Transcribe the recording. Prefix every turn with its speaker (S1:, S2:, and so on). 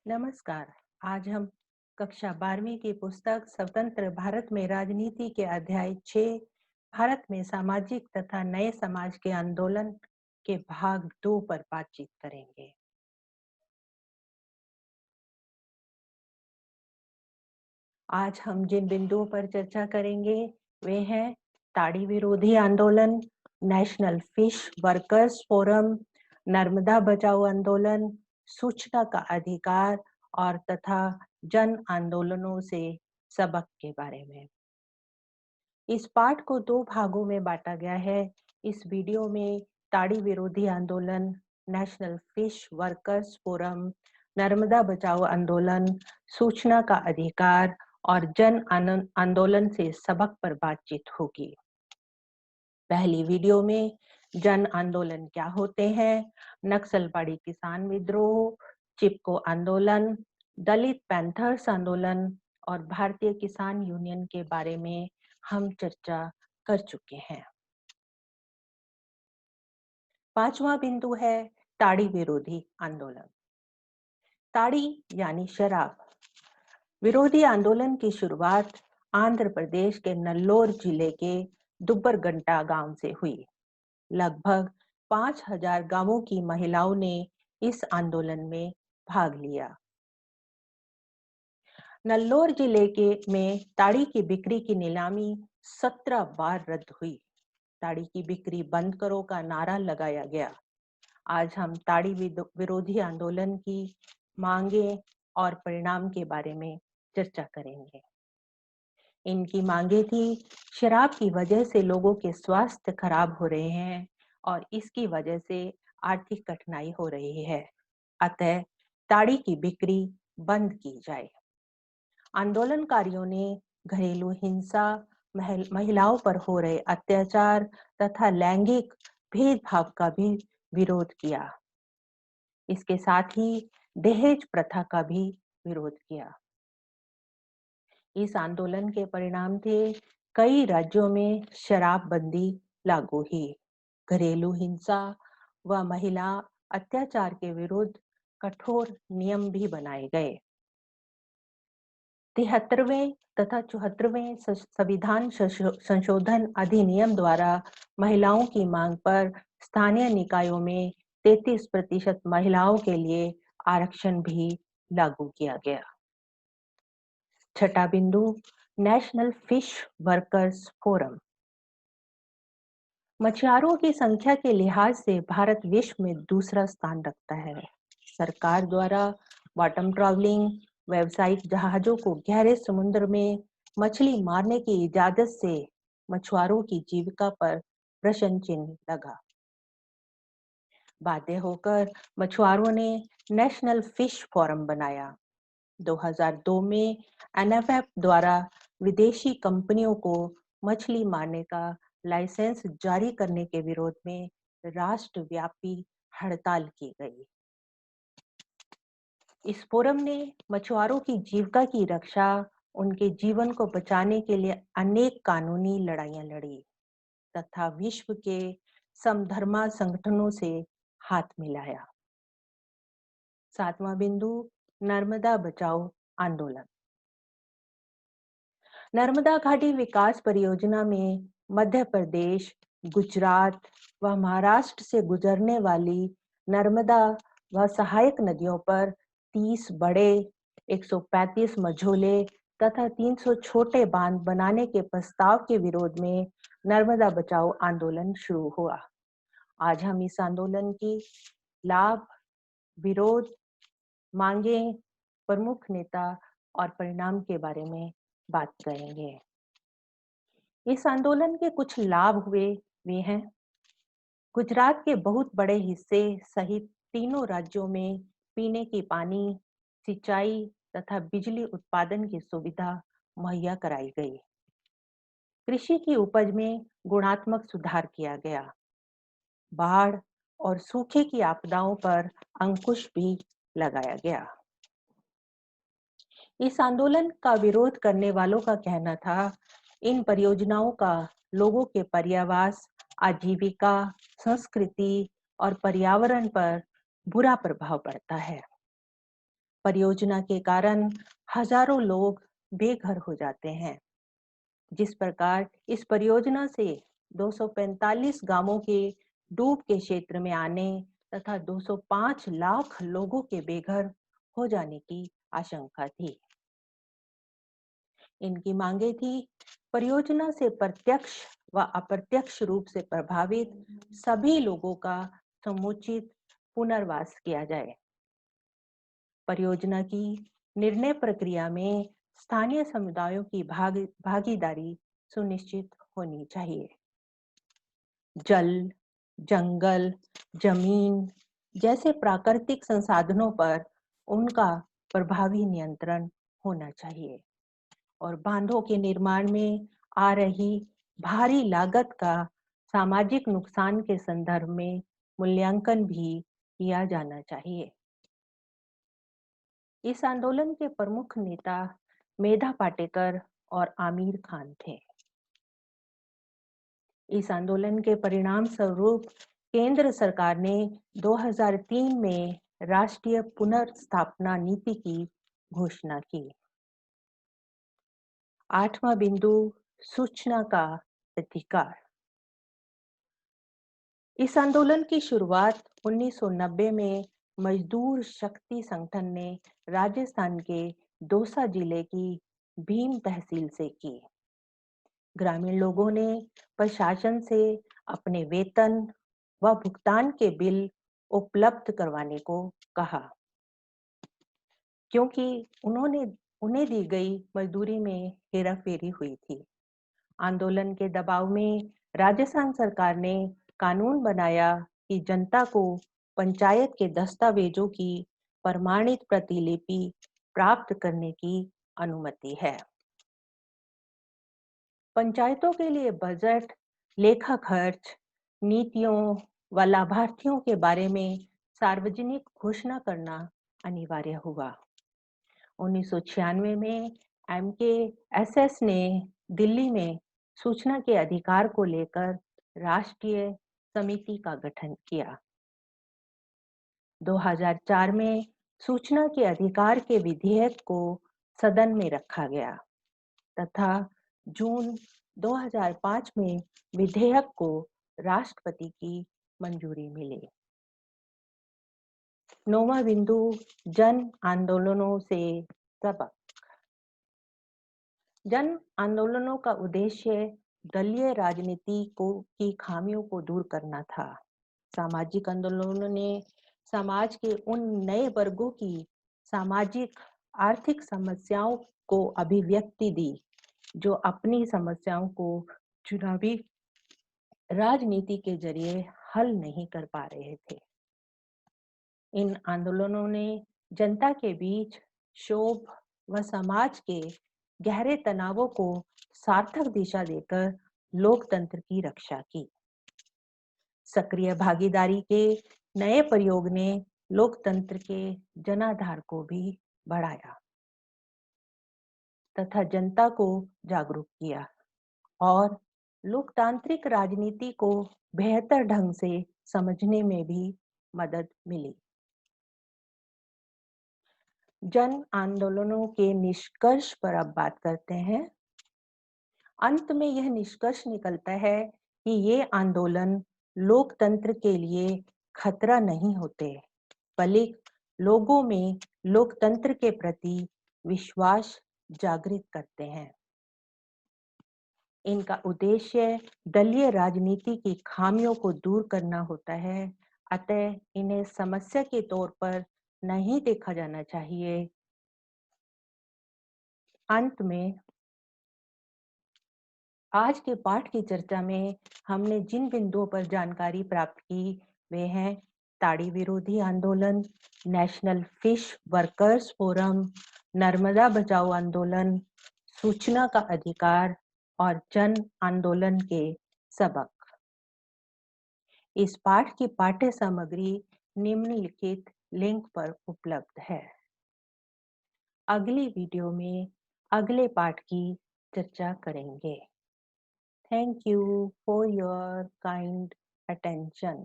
S1: नमस्कार। आज हम कक्षा 12वीं की पुस्तक स्वतंत्र भारत में राजनीति के अध्याय 6 भारत में सामाजिक तथा नए समाज के आंदोलन के भाग 2 पर बातचीत करेंगे। आज हम जिन बिंदुओं पर चर्चा करेंगे वे हैं ताड़ी विरोधी आंदोलन, national fish workers forum, Narmada बचाओ आंदोलन, सूचना का अधिकार और तथा जन आंदोलनों से सबक के बारे में। इस पाठ को 2 भागों में बांटा गया है। इस वीडियो में ताड़ी विरोधी आंदोलन, national fish workers forum, Narmada बचाओ आंदोलन, सूचना का अधिकार और जन आंदोलन से सबक पर बातचीत होगी। पहली वीडियो में जन आंदोलन क्या होते हैं, नक्सलवाड़ी किसान विद्रोह, चिपको आंदोलन, दलित पैंथर्स आंदोलन और भारतीय किसान यूनियन के बारे में हम चर्चा कर चुके हैं। 5वां बिंदु है ताड़ी विरोधी आंदोलन। ताड़ी यानी शराब विरोधी आंदोलन की शुरुआत आंध्र प्रदेश के नल्लोर जिले के दुब्बरगंटा गांव से हुई। लगभग 5000 गांवों की महिलाओं ने इस आंदोलन में भाग लिया। नल्लोर जिले में ताड़ी की बिक्री की नीलामी 17 बार रद्द हुई। ताड़ी की बिक्री बंद करो का नारा लगाया गया। आज हम ताड़ी विरोधी आंदोलन की मांगे और परिणाम के बारे में चर्चा करेंगे। इनकी मांगे थी, शराब की वजह से लोगों के स्वास्थ्य खराब हो रहे हैं और इसकी वजह से आर्थिक कठिनाई हो रही है, अतः ताड़ी की बिक्री बंद की जाए। आंदोलनकारियों ने घरेलू हिंसा, महिलाओं पर हो रहे अत्याचार तथा लैंगिक भेदभाव का भी विरोध किया। इसके साथ ही दहेज प्रथा का भी विरोध किया। इस आंदोलन के परिणाम थे कई राज्यों में शराबबंदी लागू हुई। घरेलू हिंसा व महिला अत्याचार के विरुद्ध कठोर नियम भी बनाए गए। 73वें तथा 74वें संविधान संशोधन अधिनियम द्वारा महिलाओं की मांग पर स्थानीय निकायों में 33% महिलाओं के लिए आरक्षण भी लागू किया गया। छठा बिंदु, नेशनल फिश वर्कर्स फोरम। मछुआरों की संख्या के लिहाज से भारत विश्व में दूसरा स्थान रखता है। सरकार द्वारा बॉटम ट्रॉलिंग, व्यावसायिक जहाजों को गहरे समुद्र में मछली मारने की इजाजत से मछुआरों की जीविका पर प्रश्न चिन्ह लगा। बाध्य होकर मछुआरों ने नेशनल फिश फोरम बनाया। 2002 में एनएफएफ द्वारा विदेशी कंपनियों को मछली मारने का लाइसेंस जारी करने के विरोध में राष्ट्रव्यापी हड़ताल की गई। इस फोरम ने मछुआरों की जीविका की रक्षा, उनके जीवन को बचाने के लिए अनेक कानूनी लड़ाइयां लड़ी तथा विश्व के समधर्मा संगठनों से हाथ मिलाया। 7वां बिंदु, नर्मदा बचाओ आंदोलन। नर्मदा घाटी विकास परियोजना में मध्य प्रदेश, गुजरात व महाराष्ट्र से गुजरने वाली नर्मदा व सहायक नदियों पर 30 बड़े, 135 मझोले तथा 300 छोटे बांध बनाने के प्रस्ताव के विरोध में नर्मदा बचाओ आंदोलन शुरू हुआ। आज हम इस आंदोलन की लाभ, विरोध, मांगे, प्रमुख नेता और परिणाम के बारे में बात करेंगे। इस आंदोलन के कुछ लाभ हुए वे हैं, गुजरात के बहुत बड़े हिस्से सहित तीनों राज्यों में पीने की पानी, सिंचाई तथा बिजली उत्पादन की सुविधा मुहैया कराई गई। कृषि की उपज में गुणात्मक सुधार किया गया। बाढ़ और सूखे की आपदाओं पर अंकुश भी लगाया गया। इस आंदोलन का विरोध करने वालों का कहना था, इन परियोजनाओं का लोगों के पर्यावास, आजीविका, संस्कृति और पर्यावरण पर बुरा प्रभाव पड़ता है। परियोजना के कारण हजारों लोग बेघर हो जाते हैं। जिस प्रकार इस परियोजना से 245 गांवों के डूब के क्षेत्र में आने तथा 205 लाख लोगों के बेघर हो जाने की आशंका थी। इनकी मांगे थी परियोजना से प्रत्यक्ष व अप्रत्यक्ष रूप से प्रभावित सभी लोगों का समुचित पुनर्वास किया जाए। परियोजना की निर्णय प्रक्रिया में स्थानीय समुदायों की भागीदारी सुनिश्चित होनी चाहिए। जल, जंगल, जमीन जैसे प्राकृतिक संसाधनों पर उनका प्रभावी नियंत्रण होना चाहिए और बांधों के निर्माण में आ रही भारी लागत का सामाजिक नुकसान के संदर्भ में मूल्यांकन भी किया जाना चाहिए। इस आंदोलन के प्रमुख नेता मेधा पाटेकर और आमिर खान थे। इस आंदोलन के परिणाम स्वरूप केंद्र सरकार ने 2003 में राष्ट्रीय पुनर्स्थापना नीति की घोषणा की। 8वां बिंदु, सूचना का अधिकार। इस आंदोलन की शुरुआत 1990 में मजदूर शक्ति संगठन ने राजस्थान के दौसा जिले की भीम तहसील से की। ग्रामीण लोगों ने प्रशासन से अपने वेतन व भुगतान के बिल उपलब्ध करवाने को कहा, क्योंकि उन्हें दी गई मजदूरी में हेराफेरी हुई थी। आंदोलन के दबाव में राजस्थान सरकार ने कानून बनाया कि जनता को पंचायत के दस्तावेजों की प्रमाणित प्रतिलिपि प्राप्त करने की अनुमति है। पंचायतों के लिए बजट, लेखा खर्च, नीतियों व लाभार्थियों के बारे में सार्वजनिक घोषणा करना अनिवार्य हुआ। 1996 में MKSS ने दिल्ली में सूचना के अधिकार को लेकर राष्ट्रीय समिति का गठन किया। 2004 में सूचना के अधिकार के विधेयक को सदन में रखा गया तथा जून 2005 में विधेयक को राष्ट्रपति की मंजूरी मिली। 9वां बिंदु, जन आंदोलनों से सबक। जन आंदोलनों का उद्देश्य दलीय राजनीति की खामियों को दूर करना था। सामाजिक आंदोलनों ने समाज के उन नए वर्गों की सामाजिक आर्थिक समस्याओं को अभिव्यक्ति दी जो अपनी समस्याओं को चुनावी राजनीति के जरिए हल नहीं कर पा रहे थे। इन आंदोलनों ने जनता के बीच क्षोभ व समाज के गहरे तनावों को सार्थक दिशा देकर लोकतंत्र की रक्षा की। सक्रिय भागीदारी के नए प्रयोग ने लोकतंत्र के जनाधार को भी बढ़ाया तथा जनता को जागरूक किया और लोकतांत्रिक राजनीति को बेहतर ढंग से समझने में भी मदद मिली। जन आंदोलनों के निष्कर्ष पर अब बात करते हैं। अंत में यह निष्कर्ष निकलता है कि ये आंदोलन लोकतंत्र के लिए खतरा नहीं होते, बल्कि लोगों में लोकतंत्र के प्रति विश्वास जागृत करते हैं। इनका उद्देश्य दलीय राजनीति की खामियों को दूर करना होता है, अतः इन्हें समस्या के तौर पर नहीं देखा जाना चाहिए। अंत में आज के पाठ की चर्चा में हमने जिन बिंदुओं पर जानकारी प्राप्त की वे हैं ताड़ी विरोधी आंदोलन, national fish workers forum, Narmada बचाओ आंदोलन, सूचना का अधिकार और जन आंदोलन के सबक। इस पाठ की पाठ्य सामग्री निम्नलिखित लिंक पर उपलब्ध है। अगली वीडियो में अगले पाठ की चर्चा करेंगे। Thank you for your kind attention.